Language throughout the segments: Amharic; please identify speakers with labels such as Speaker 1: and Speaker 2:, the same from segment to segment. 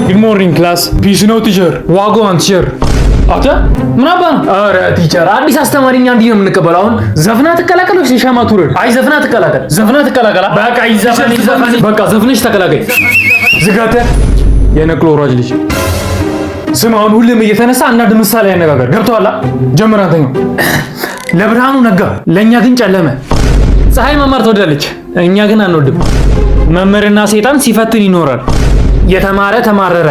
Speaker 1: Good morning class. Peace no teacher. Wagwan teacher. አታ ምን አባ ነው? አረ ቲቸር አዲስ አስተማሪኛ እንዲህ ነው የምንቀበለው። አሁን ዘፍና ተቀላቀል ወይስ ሻማ ትውረድ? አይ ዘፍና ተቀላቀል። ዘፍና ተቀላቀላ። በቃ ይዘፈን በቃ ዘፍነሽ ተቀላቀይ። ዝጋተ የነቅሎ ወራጅ ልጅ ስም አሁን ሁሉም እየተነሳ አንዳንድ ምሳሌ ያነጋገር ገብቶሃል? ጀምር አንተኛው። ለብርሃኑ ነጋ ለኛ ግን ጨለመ። ፀሐይ መማር ትወዳለች፣ እኛ ግን አንወድም። መምህርና ሰይጣን ሲፈትን ይኖራል። የተማረ ተማረረ፣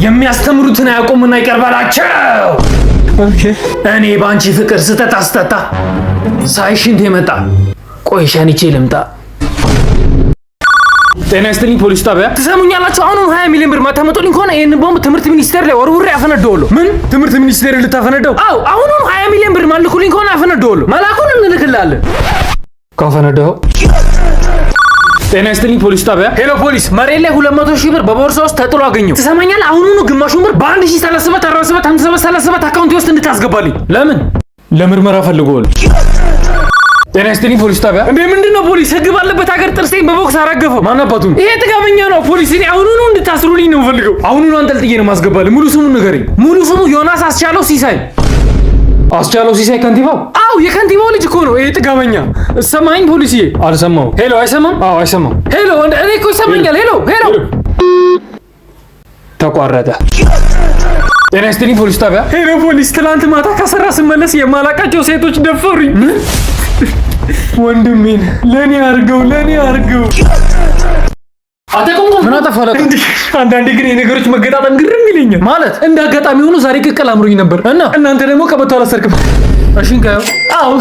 Speaker 1: የሚያስተምሩትን አያውቁምና ይቀርባላቸው። እኔ ባንቺ ፍቅር ስተት አስተታ ሳይሽንት የመጣ ቆይ ሸንቼ ልምጣ። ጤና ይስጥልኝ ፖሊስ ጣቢያ ትሰሙኛላችሁ? አሁን 20 ሚሊዮን ብር ማታመጡልኝ ከሆነ ይሄን ቦምብ ትምህርት ሚኒስቴር ላይ ወርውሬ አፈነደዋለሁ። ምን ትምህርት ሚኒስቴር ልታፈነደው? አዎ አሁን 20 ሚሊዮን ብር ማልኩልኝ ከሆነ አፈነደዋለሁ። መላኩን እንልክላለን ካፈነደው። ጤና ይስጥልኝ ፖሊስ ጣቢያ። ሄሎ ፖሊስ፣ መሬት ላይ 200 ሺህ ብር በቦርሳ ውስጥ ተጥሎ አገኘው። ትሰማኛለህ? አሁኑኑ ግማሹን ብር በ1037 47 57 37 አካውንት ውስጥ እንድታስገባልኝ። ለምን? ለምርመራ ፈልገዋል። ጤና ይስጥልኝ ፖሊስ ጣቢያ። እንዴ ምንድነው ፖሊስ? ህግ ባለበት ሀገር ጥርሴን በቦክስ አራገፈው። ማን አባቱ? ይሄ ጥጋበኛ ነው ፖሊስ። እኔ አሁኑኑ እንድታስሩልኝ ነው ፈልገው። አሁኑኑ አንጠልጥዬ ነው ማስገባልኝ። ሙሉ ስሙን ንገረኝ። ሙሉ ስሙ ዮናስ አስቻለው ሲሳይ። አስቻለው ሲሳይ ከንቲባው? አው የከንቲባው ልጅ እኮ ነው። ይሄ ጥጋበኛ። ሰማኝ ፖሊስዬ? አልሰማው። ሄሎ አይሰማም? አው አይሰማም። ሄሎ እኔ እኮ ይሰማኛል። ሄሎ ሄሎ ተቋረጠ። ጤና ይስጥልኝ ፖሊስ ጣቢያ። ሄሎ ፖሊስ፣ ትናንት ማታ ከስራ ስመለስ የማላቃቸው ሴቶች ደፈሩኝ። ወንድሜን ለኔ አርገው አተቆም ምን አጠፋለ? አንዳንዴ ግን የነገሮች መገጣጠም ግርም ይለኛል። ማለት እንደ አጋጣሚ ሆኖ ዛሬ ቅቅል አምሮኝ ነበር እና እናንተ ደግሞ ከበቶ አላሰርክም። እሺ እንካየው። አው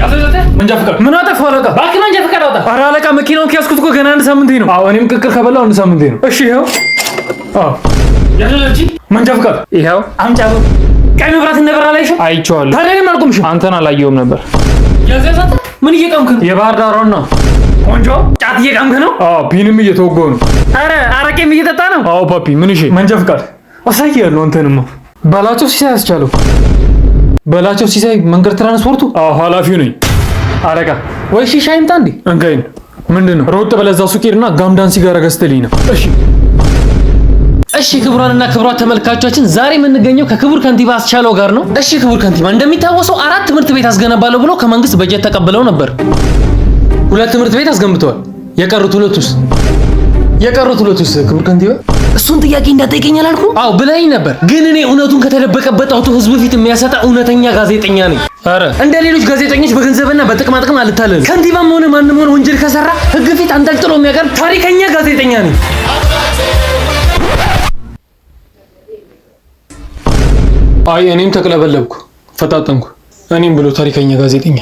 Speaker 1: ያፈዘተ መንጃ ፍቃድ ምን አጠፋለ? ባክ መንጃ ፍቃድ አውጣ። ኧረ አለቃ መኪናውን ከያዝኩት እኮ ገና አንድ ሳምንቴ ነው። አዎ እኔም ቅቅል ከበላው አንድ ሳምንቴ ነው። እሺ ይሄው። አዎ ያለለጂ መንጃ ፍቃድ ይሄው። አምጫው ቀይ መብራት እንደበራ ላይሽ አይቼዋለሁ። ታዲያ ለምን አልቆምሽም? አንተን አላየሁም ነበር። ያዘዛተ ምን እየቀምክ ነው? የባህር ዳር ነው። ቆንጆ ጫት እየቀምክ ነው? አዎ ፒንም እየተወገው ነው። አረ አረቄም እየጠጣ ነው? አዎ ፓፒ። ምን እሺ መንጃ ፍቃድ አሳያለሁ። አንተንማ በላቸው ሲሳይ አስቻለው። በላቸው ሲሳይ መንገድ ትራንስፖርቱ? አዎ ኃላፊው ነኝ። አረጋ ወይ ሺሻ ይምጣ እንዴ? እንካይን ምንድነው? ሮጥ በለዛ ሱቅ ሄድና ጋምዳን ሲጋራ ገዝተልኝ ነው። እሺ ክቡራንና ክቡራት ተመልካቾቻችን ዛሬ የምንገኘው ከክቡር ከንቲባ አስቻለው ጋር ነው። እሺ ክቡር ከንቲባ እንደሚታወሰው 4 ትምህርት ቤት አስገነባለሁ ብሎ ከመንግስት በጀት ተቀብለው ነበር። 2 ትምህርት ቤት አስገንብተዋል። የቀሩት ሁለቱስ ክቡር ከንቲባ? እሱን ጥያቄ እንዳጠይቀኝ አላልኩም? አዎ ብለኸኝ ነበር። ግን እኔ እውነቱን ከተደበቀበት አውጥቶ ህዝብ ፊት የሚያሰጣ እውነተኛ ጋዜጠኛ ነኝ። አረ እንደ ሌሎች ጋዜጠኞች በገንዘብና በጥቅማ ጥቅም አልታለልም። ከንቲባም ሆነ ማንም ሆነ ወንጀል ከሰራ ህግ ፊት አንጠልጥሎ የሚያቀርብ ታሪከኛ ጋዜጠኛ ነኝ። አይ እኔም ተቅለበለብኩ፣ ፈጣጠንኩ። እኔም ብሎ ታሪከኛ ጋዜጠኛ